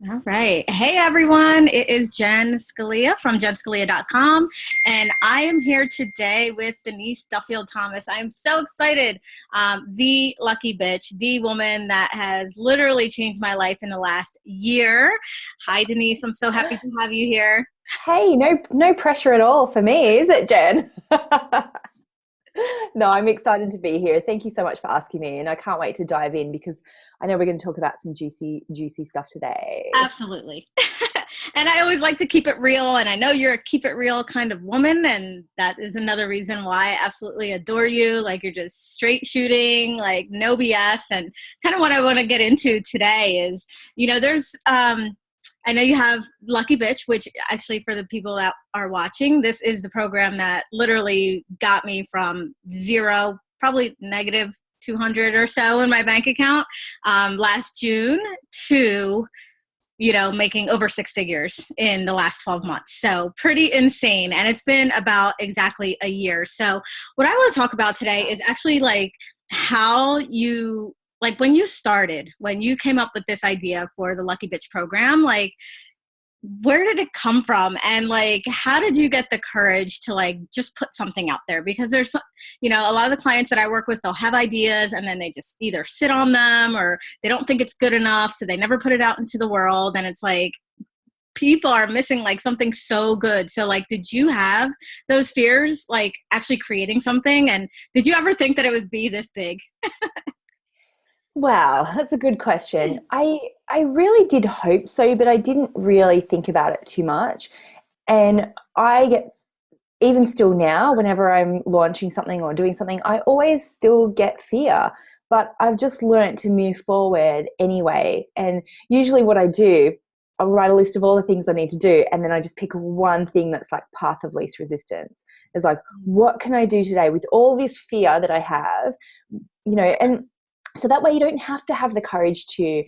All right. Hey, everyone. It is Jen Scalia from jenscalia.com. And I am here today with Denise Duffield Thomas. I am so excited. The lucky bitch, the woman that has literally changed my life in the last year. Hi, Denise. I'm so happy to have you here. Hey, no pressure at all for me, is it, Jen? No, I'm excited to be here. Thank you so much for asking me, and I can't wait to dive in because I know we're going to talk about some juicy stuff today. Absolutely. And I always like to keep it real. And I know you're a keep it real kind of woman. And that is another reason why I absolutely adore you. Like you're just straight shooting, like no BS. And kind of what I want to get into today is, there's, I know you have Lucky Bitch, which actually for the people that are watching, this is the program that literally got me from zero, probably negative 200 or so in my bank account last June to making over six figures in the last 12 months. So pretty insane. And it's been about exactly a year. So what I want to talk about today is actually like how you, like when you started, when you came up with this idea for the Lucky Bitch program, like where did it come from? And like, how did you get the courage to like, just put something out there? Because there's, a lot of the clients that I work with, they'll have ideas and then they just either sit on them or they don't think it's good enough. So they never put it out into the world. And it's like, people are missing like something so good. So like, did you have those fears, like actually creating something? And did you ever think that it would be this big? Wow, that's a good question. I really did hope so, but I didn't really think about it too much. And I get even still now, whenever I'm launching something or doing something, I always still get fear. But I've just learned to move forward anyway. And usually what I do, I'll write a list of all the things I need to do, and then I just pick one thing that's like path of least resistance. It's like, what can I do today with all this fear that I have? And so that way you don't have to have the courage to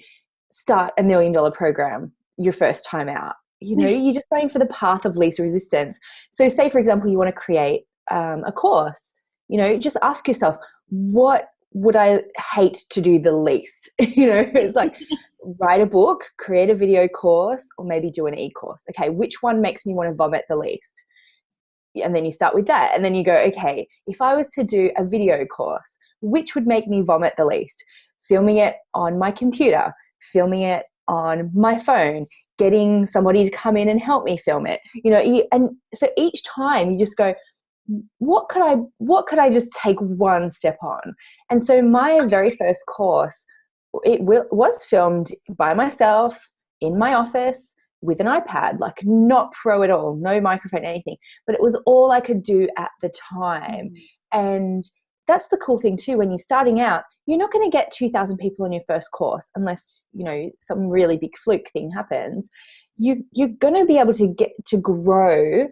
start $1 million program your first time out. You're just going for the path of least resistance. So say, for example, you want to create a course, just ask yourself, what would I hate to do the least? It's like write a book, create a video course, or maybe do an e-course. Okay, which one makes me want to vomit the least? And then you start with that. And then you go, okay, if I was to do a video course, which would make me vomit the least? Filming it on my computer, filming it on my phone, getting somebody to come in and help me film it. And so each time you just go, what could I just take one step on? And so my very first course, was filmed by myself in my office with an iPad, like not pro at all, no microphone, anything, but it was all I could do at the time. And that's the cool thing too, when you're starting out, you're not going to get 2,000 people in your first course unless, some really big fluke thing happens. You're going to be able to get to grow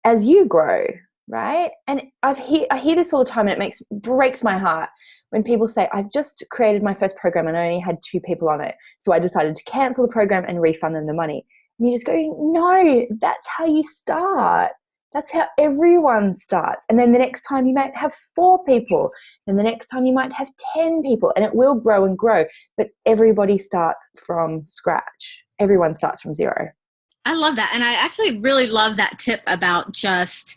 as you grow, right? And I hear this all the time, and it breaks my heart when people say, I've just created my first program and I only had 2 people on it, so I decided to cancel the program and refund them the money. And you just go, no, that's how you start. That's how everyone starts. And then the next time you might have 4 people, and the next time you might have 10 people, and it will grow and grow. But everybody starts from scratch. Everyone starts from zero. I love that. And I actually really love that tip about just,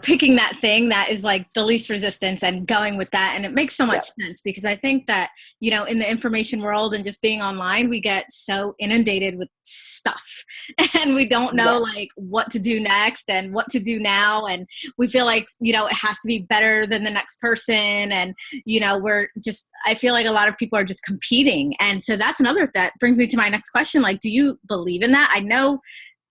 picking that thing that is like the least resistance and going with that. And it makes so much sense because I think that, in the information world and just being online, we get so inundated with stuff and we don't know like what to do next and what to do now. And we feel like, it has to be better than the next person. And, I feel like a lot of people are just competing. And so that brings me to my next question. Like, do you believe in that? I know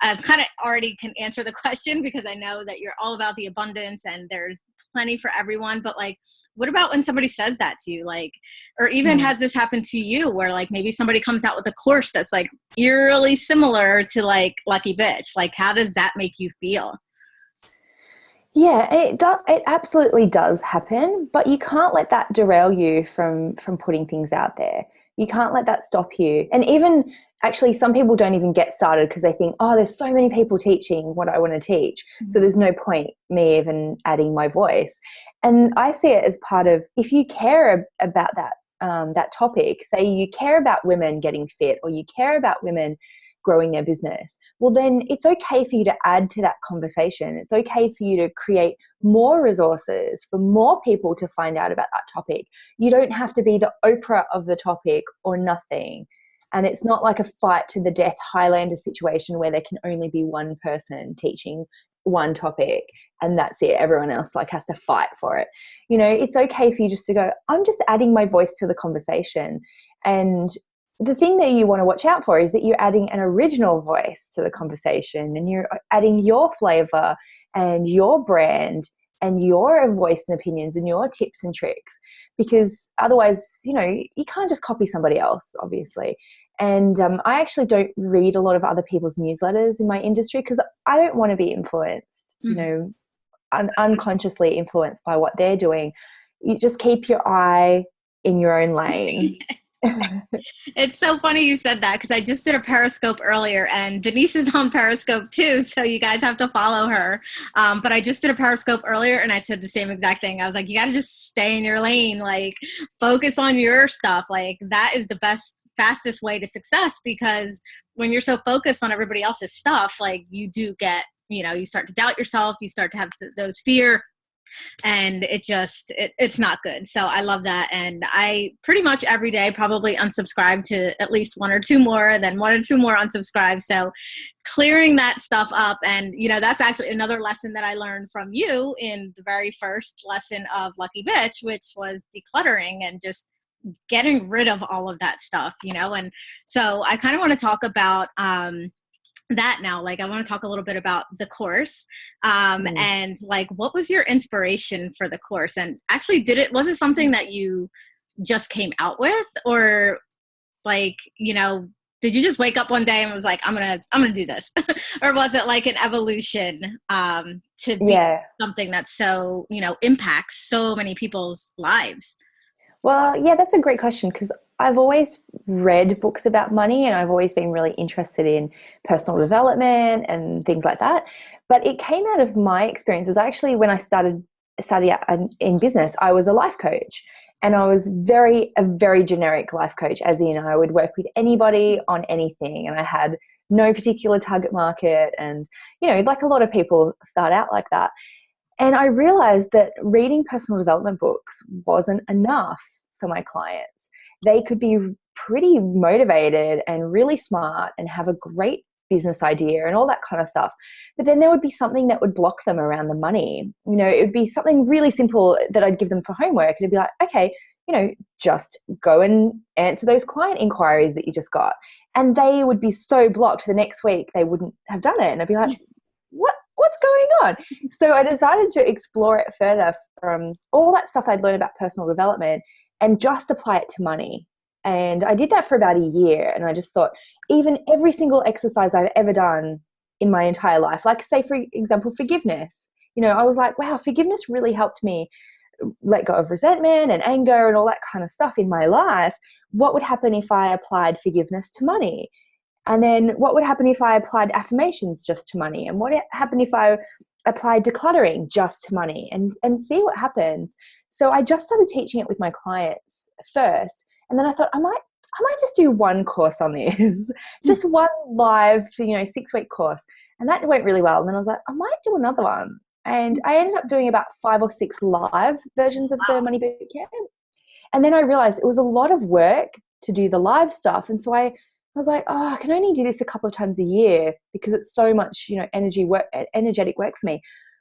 I've kind of already can answer the question because I know that you're all about the abundance and there's plenty for everyone. But like, what about when somebody says that to you? Like, or even has this happened to you where like maybe somebody comes out with a course that's like eerily similar to like Lucky Bitch? Like, how does that make you feel? Yeah, it absolutely does happen, but you can't let that derail you from putting things out there. You can't let that stop you. And even actually some people don't even get started because they think, oh, there's so many people teaching what I want to teach. So there's no point me even adding my voice. And I see it as part of, if you care about that that topic, say you care about women getting fit or you care about women growing their business, well, then it's okay for you to add to that conversation. It's okay for you to create more resources for more people to find out about that topic. You don't have to be the Oprah of the topic or nothing. And it's not like a fight to the death Highlander situation where there can only be one person teaching one topic and that's it. Everyone else like has to fight for it. You know, it's okay for you just to go, I'm just adding my voice to the conversation. And the thing that you want to watch out for is that you're adding an original voice to the conversation and you're adding your flavor and your brand and your voice and opinions and your tips and tricks, because otherwise, you know, you can't just copy somebody else, obviously. And I actually don't read a lot of other people's newsletters in my industry because I don't want to be influenced, you know, unconsciously influenced by what they're doing. You just keep your eye in your own lane. It's so funny you said that because I just did a Periscope earlier and Denise is on Periscope too, so you guys have to follow her. But I just did a Periscope earlier and I said the same exact thing. I was like, you got to just stay in your lane, like focus on your stuff. Like that is the best, fastest way to success, because when you're so focused on everybody else's stuff, like you do get, you know, you start to doubt yourself, you start to have those fear, and it's not good. So I love that. And I pretty much every day probably unsubscribe to at least one or two more, then one or two more unsubscribe. So clearing that stuff up. And, you know, that's actually another lesson that I learned from you in the very first lesson of Lucky Bitch, which was decluttering and just getting rid of all of that stuff, you know? And so I kind of want to talk about, that now. Like, I want to talk a little bit about the course, and like, what was your inspiration for the course? And actually, was it something that you just came out with, or like, you know, did you just wake up one day and was like, I'm gonna do this, or was it like an evolution to be something that so, you know, impacts so many people's lives? Well, yeah, that's a great question because I've always read books about money and I've always been really interested in personal development and things like that. But it came out of my experiences. Actually, when I started studying in business, I was a life coach, and I was a very generic life coach, as in I would work with anybody on anything, and I had no particular target market. And, you know, like a lot of people start out like that. And I realized that reading personal development books wasn't enough for my clients. They could be pretty motivated and really smart and have a great business idea and all that kind of stuff. But then there would be something that would block them around the money. You know, it would be something really simple that I'd give them for homework. It'd be like, okay, you know, just go and answer those client inquiries that you just got. And they would be so blocked the next week, they wouldn't have done it. And I'd be like, what's going on? So I decided to explore it further from all that stuff I'd learned about personal development and just apply it to money. And I did that for about a year. And I just thought, even every single exercise I've ever done in my entire life, like say, for example, forgiveness, you know, I was like, wow, forgiveness really helped me let go of resentment and anger and all that kind of stuff in my life. What would happen if I applied forgiveness to money? And then what would happen if I applied affirmations just to money? And what would happen if I applied decluttering just to money, and see what happens? So I just started teaching it with my clients first. And then I thought I might just do one course on this, just one live, 6-week course. And that went really well. And then I was like, I might do another one. And I ended up doing about 5 or 6 live versions of the Money Boot Camp. And then I realized it was a lot of work to do the live stuff. And so I was like, oh, I can only do this a couple of times a year because it's so much, energetic work for me.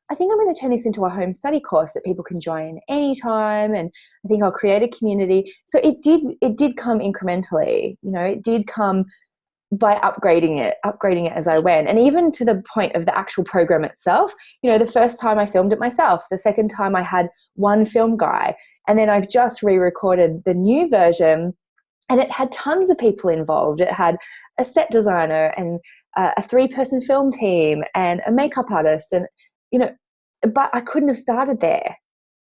I think I'm going to turn this into a home study course that people can join anytime. And I think I'll create a community. So it did come incrementally, it did come by upgrading it as I went. And even to the point of the actual program itself, the first time I filmed it myself, the second time I had one film guy, and then I've just re-recorded the new version, and it had tons of people involved. It had a set designer and a 3-person film team and a makeup artist, and but I couldn't have started there.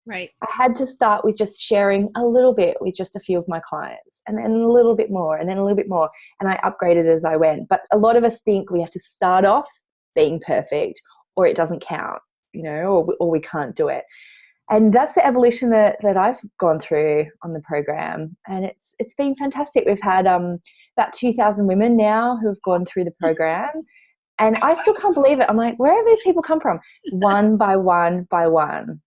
Right. I had to start with just sharing a little bit with just a few of my clients, and then a little bit more, and then a little bit more, and I upgraded as I went. But a lot of us think we have to start off being perfect, or it doesn't count, or we can't do it. And that's the evolution that I've gone through on the program, and it's been fantastic. We've had about 2,000 women now who have gone through the program, and I still can't believe it. I'm like, where have these people come from? One by one by one.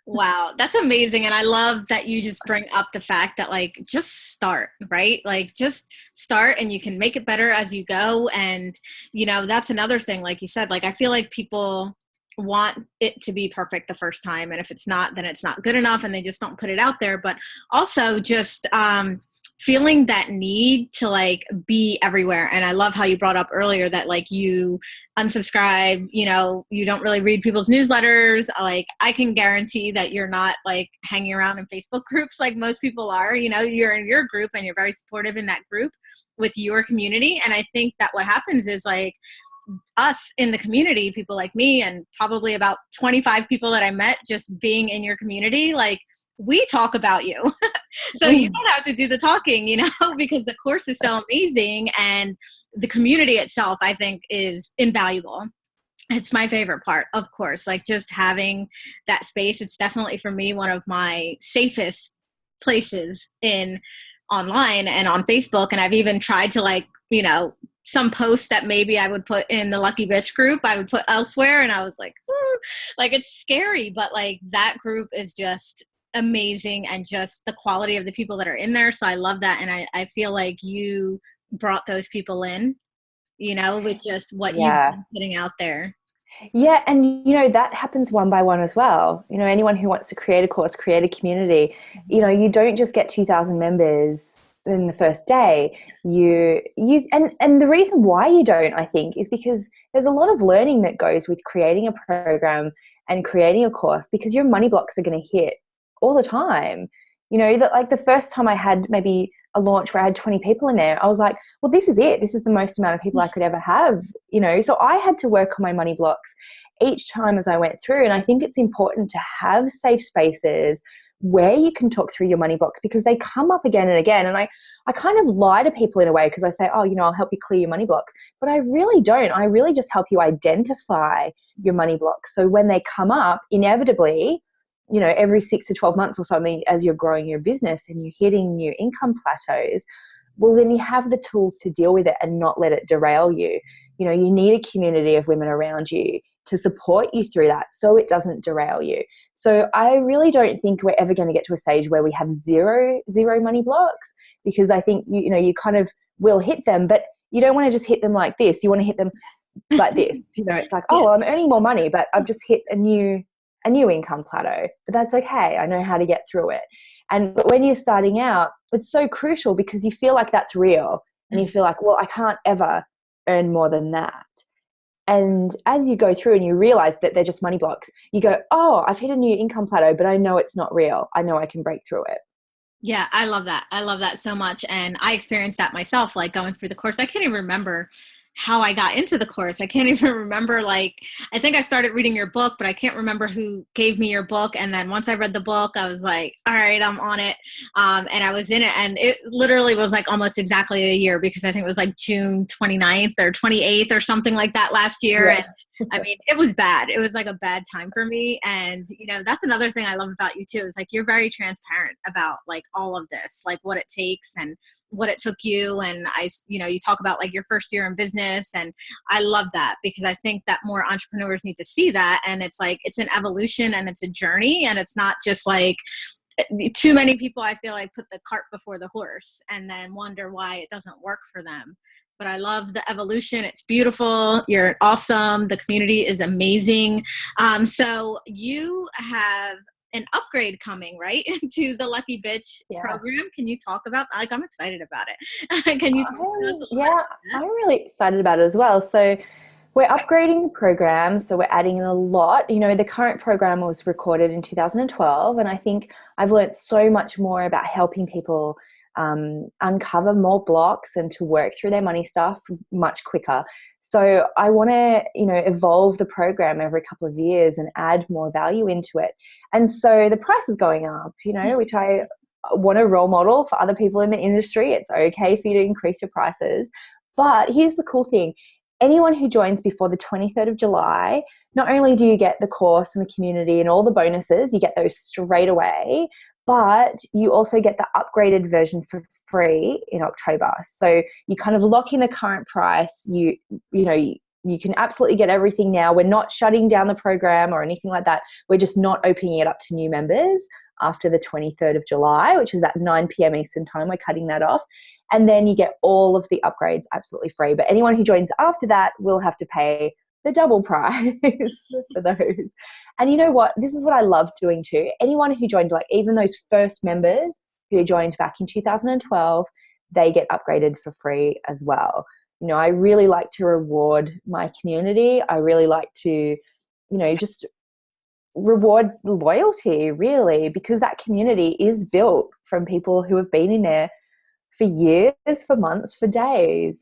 Wow, that's amazing. And I love that you just bring up the fact that like just start, right? Like just start and you can make it better as you go. And that's another thing, like you said, like I feel like people want it to be perfect the first time, and if it's not, then it's not good enough and they just don't put it out there. But also just feeling that need to like be everywhere. And I love how you brought up earlier that like you unsubscribe, you don't really read people's newsletters. Like I can guarantee that you're not like hanging around in Facebook groups like most people are. You're in your group and you're very supportive in that group with your community. And I think that what happens is like us in the community, people like me and probably about 25 people that I met just being in your community, like we talk about you. So you don't have to do the talking, because the course is so amazing and the community itself, I think, is invaluable. It's my favorite part, of course, like just having that space. It's definitely for me one of my safest places in online and on Facebook. And I've even tried to like, some posts that maybe I would put in the Lucky Bitch group, I would put elsewhere. And I was like, like it's scary, but like that group is just amazing, and just the quality of the people that are in there. So I love that. And I feel like you brought those people in, with just what you've been putting out there. Yeah, and that happens one by one as well. Anyone who wants to create a course, create a community, you don't just get 2,000 members in the first day. And the reason why you don't, I think, is because there's a lot of learning that goes with creating a program and creating a course, because your money blocks are going to hit all the time. That like the first time I had maybe a launch where I had 20 people in there, I was like, well, this is it. This is the most amount of people I could ever have, So I had to work on my money blocks each time as I went through. And I think it's important to have safe spaces where you can talk through your money blocks, because they come up again and again. And I kind of lie to people in a way, because I say, oh, I'll help you clear your money blocks. But I really don't. I really just help you identify your money blocks. So when they come up, inevitably, every 6 to 12 months or something, as you're growing your business and you're hitting new income plateaus, well, then you have the tools to deal with it and not let it derail you. You need a community of women around you to support you through that so it doesn't derail you. So I really don't think we're ever going to get to a stage where we have zero money blocks, because I think, you kind of will hit them, but you don't want to just hit them like this. You want to hit them like this. It's like, oh, well, I'm earning more money, but I've just hit a new income plateau, but that's okay. I know how to get through it. But when you're starting out, it's so crucial, because you feel like that's real and you feel like, well, I can't ever earn more than that. And as you go through and you realize that they're just money blocks, you go, oh, I've hit a new income plateau, but I know it's not real. I know I can break through it. Yeah, I love that. I love that so much. And I experienced that myself, like going through the course. I can't even remember how I got into the course. I can't even remember, like, I think I started reading your book, but I can't remember who gave me your book. And then once I read the book, I was like, all right, I'm on it. And I was in it, and it literally was like almost exactly a year, because I think it was like June 29th or 28th or something like that last year. Yeah. And I mean, it was bad. It was like a bad time for me. And, that's another thing I love about you too, is like, you're very transparent about like all of this, like what it takes and what it took you. And you talk about like your first year in business. And I love that, because I think that more entrepreneurs need to see that. And it's like, it's an evolution and it's a journey, and it's not just like, too many people, I feel like, put the cart before the horse and then wonder why it doesn't work for them. But I love the evolution. It's beautiful. You're awesome. The community is amazing. So you have an upgrade coming, right, to the Lucky Bitch program. Can you talk about, like, I'm excited about it. Can you talk to us a little bit about that? I'm really excited about it as well. So we're upgrading the program, so we're adding in a lot. The current program was recorded in 2012, and I think I've learned so much more about helping people uncover more blocks and to work through their money stuff much quicker. So I want to, evolve the program every couple of years and add more value into it. And so the price is going up, which I want to role model for other people in the industry. It's okay for you to increase your prices. But here's the cool thing. Anyone who joins before the 23rd of July, not only do you get the course and the community and all the bonuses, you get those straight away, but you also get the upgraded version for free in October. So you kind of lock in the current price. You can absolutely get everything now. We're not shutting down the program or anything like that. We're just not opening it up to new members after the 23rd of July, which is about 9 p.m. Eastern time. We're cutting that off. And then you get all of the upgrades absolutely free. But anyone who joins after that will have to pay the double price for those. And you know what? This is what I love doing too. Anyone who joined, like even those first members who joined back in 2012, they get upgraded for free as well. You know, I really like to reward my community. I really like to, just reward loyalty, really, because that community is built from people who have been in there for years, for months, for days.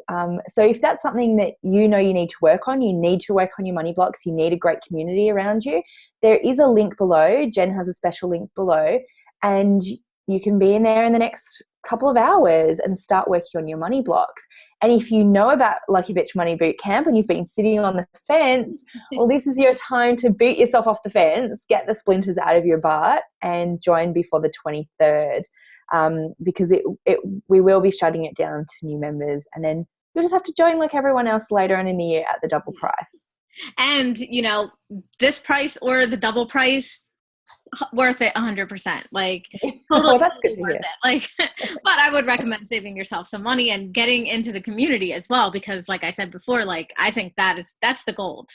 So if that's something that you need to work on, you need to work on your money blocks, you need a great community around you, there is a link below. Jen has a special link below, and you can be in there in the next couple of hours and start working on your money blocks. And if you know about Lucky Bitch Money Boot Camp and you've been sitting on the fence, well, this is your time to boot yourself off the fence, get the splinters out of your butt, and join before the 23rd. Because we will be shutting it down to new members, and then you'll just have to join like everyone else later on in the year at the double price. And this price or the double price, worth it 100%. Like totally that's good worth it. Like, but I would recommend saving yourself some money and getting into the community as well, because like I said before, like I think that's the gold.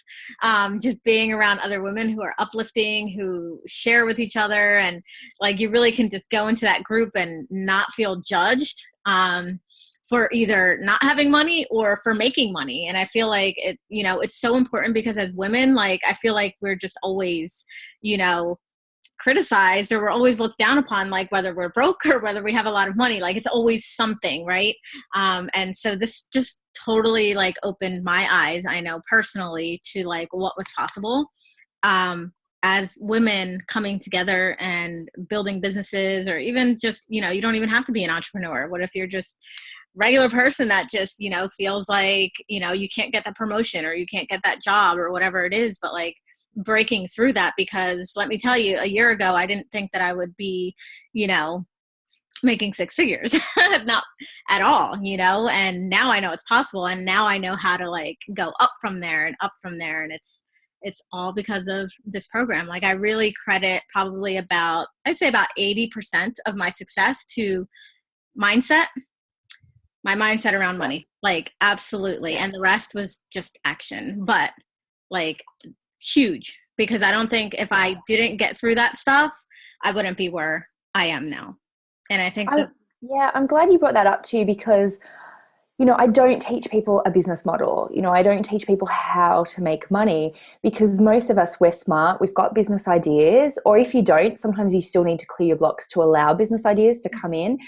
Just being around other women who are uplifting, who share with each other, and like you really can just go into that group and not feel judged for either not having money or for making money. And I feel like it's so important, because as women, like I feel like we're just always, criticized, or we're always looked down upon, like whether we're broke or whether we have a lot of money, like it's always something, right? And so this just totally like opened my eyes, I know personally, to like what was possible as women coming together and building businesses, or even just, you don't even have to be an entrepreneur. What if you're just regular person that just, feels like, you can't get that promotion or you can't get that job or whatever it is, but like breaking through that, because let me tell you, a year ago, I didn't think that I would be, making six figures, not at all, and now I know it's possible. And now I know how to like go up from there and up from there. And it's all because of this program. Like I really credit probably I'd say about 80% of my success to mindset, my mindset around money, like absolutely. And the rest was just action, but like huge, because I don't think if I didn't get through that stuff, I wouldn't be where I am now. And I think I'm glad you brought that up too, because I don't teach people a business model. I don't teach people how to make money, because most of us, we're smart. We've got business ideas, or if you don't, sometimes you still need to clear your blocks to allow business ideas to come in.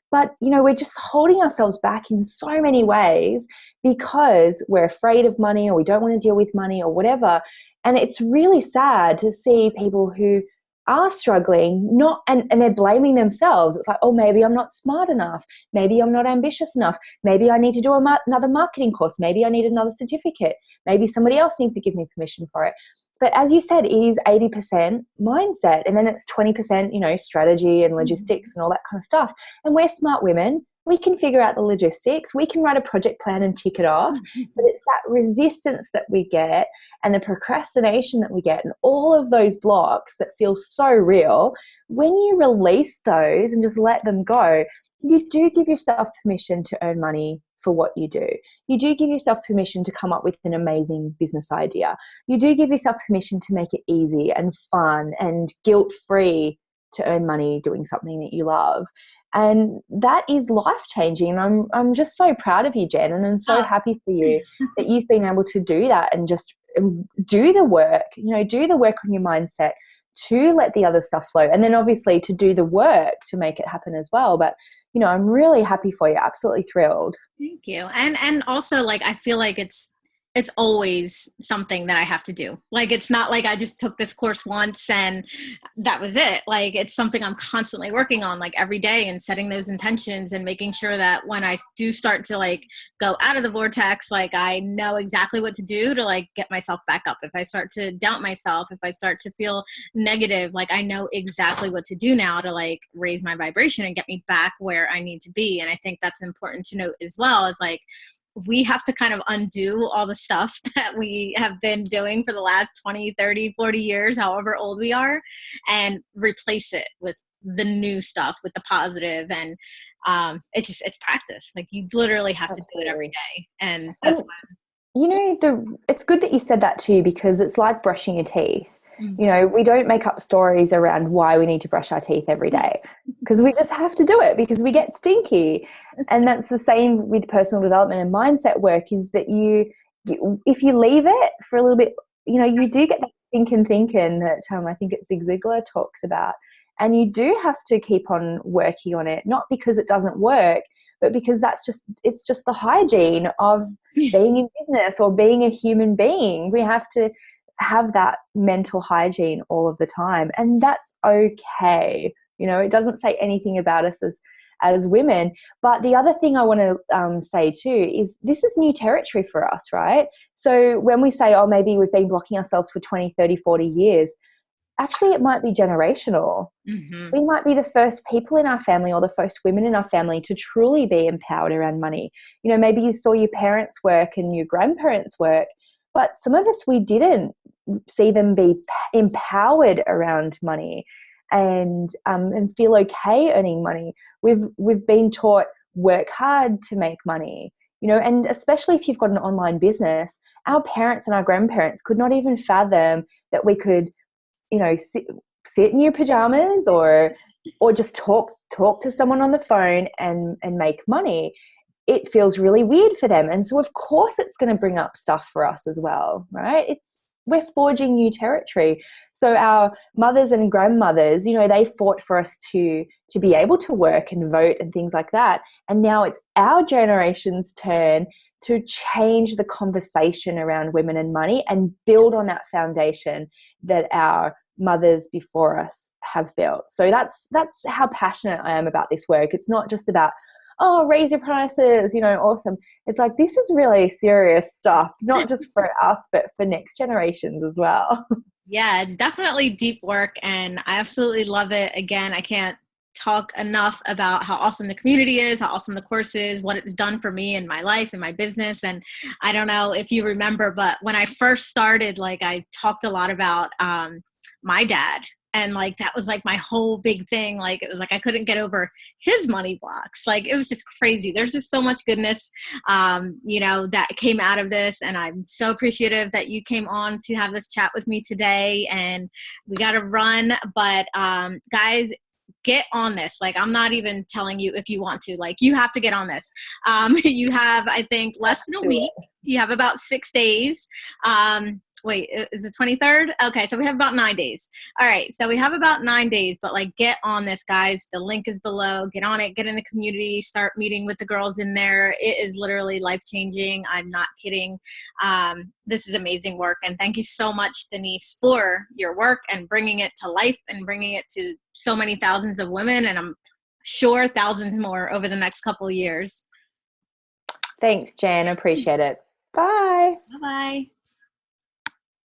But, we're just holding ourselves back in so many ways because we're afraid of money, or we don't want to deal with money, or whatever. And it's really sad to see people who are struggling, and they're blaming themselves. It's like, oh, maybe I'm not smart enough. Maybe I'm not ambitious enough. Maybe I need to do another marketing course. Maybe I need another certificate. Maybe somebody else needs to give me permission for it. But as you said, it is 80% mindset, and then it's 20%, strategy and logistics and all that kind of stuff. And we're smart women. We can figure out the logistics. We can write a project plan and tick it off. But it's that resistance that we get, and the procrastination that we get, and all of those blocks that feel so real. When you release those and just let them go, you do give yourself permission to earn money for what you do. You do give yourself permission to come up with an amazing business idea. You do give yourself permission to make it easy and fun and guilt-free to earn money doing something that you love. And that is life-changing. And I'm just so proud of you, Jen, and I'm so happy for you that you've been able to do that and just do the work, do the work on your mindset to let the other stuff flow. And then obviously to do the work to make it happen as well. But I'm really happy for you. Absolutely thrilled. Thank you. And also, like, I feel like it's it's always something that I have to do. Like, it's not like I just took this course once and that was it. Like, it's something I'm constantly working on, like every day, and setting those intentions and making sure that when I do start to like go out of the vortex, like I know exactly what to do to like get myself back up. If I start to doubt myself, if I start to feel negative, like I know exactly what to do now to like raise my vibration and get me back where I need to be. And I think that's important to note as well, is like, we have to kind of undo all the stuff that we have been doing for the last 20, 30, 40 years, however old we are, and replace it with the new stuff, with the positive. And it's practice. Like, you literally have to do it every Absolutely. day. And that's what. You know, it's good that you said that too, because it's like brushing your teeth. Mm. You know, we don't make up stories around why we need to brush our teeth every day, because we just have to do it because we get stinky. And that's the same with personal development and mindset work, is that if you leave it for a little bit, you know, you do get that stinking thinking that I think it's Zig Ziglar talks about. And you do have to keep on working on it, not because it doesn't work, but because it's just the hygiene of being in business or being a human being. We have to have that mental hygiene all of the time, and that's okay. You know, it doesn't say anything about us as women. But the other thing I want to say too is this is new territory for us, right? So when we say, oh, maybe we've been blocking ourselves for 20, 30, 40 years, actually it might be generational. Mm-hmm. We might be the first people in our family or the first women in our family to truly be empowered around money. You know, maybe you saw your parents work and your grandparents work, but some of us, we didn't see them be empowered around money and feel okay earning money. We've been taught work hard to make money, you know, and especially if you've got an online business, our parents and our grandparents could not even fathom that we could, you know, sit in your pajamas or just talk to someone on the phone and make money. It feels really weird for them, and so of course it's going to bring up stuff for us as well, right? We're forging new territory. So our mothers and grandmothers, you know, they fought for us to be able to work and vote and things like that, and now it's our generation's turn to change the conversation around women and money and build on that foundation that our mothers before us have built. So that's how passionate I am about this work. It's not just about, oh, raise your prices, you know, awesome. It's like, this is really serious stuff, not just for us, but for next generations as well. Yeah, it's definitely deep work, and I absolutely love it. Again, I can't talk enough about how awesome the community is, how awesome the course is, what it's done for me in my life and my business. And I don't know if you remember, but when I first started, like, I talked a lot about my dad. And like, that was like my whole big thing. Like, it was like I couldn't get over his money blocks. Like, it was just crazy. There's just so much goodness, you know, that came out of this. And I'm so appreciative that you came on to have this chat with me today. And we got to run. But guys, get on this. Like, I'm not even telling you if you want to. Like, you have to get on this. You have, I think, less than a week. You have about 6 days. Wait, is it 23rd? Okay, so we have about 9 days. All right, so we have about 9 days, but like, get on this, guys. The link is below. Get on it. Get in the community. Start meeting with the girls in there. It is literally life-changing. I'm not kidding. This is amazing work, and thank you so much, Denise, for your work and bringing it to life and bringing it to so many thousands of women, and I'm sure thousands more over the next couple of years. Thanks, Jan. Appreciate it. Bye. Bye-bye.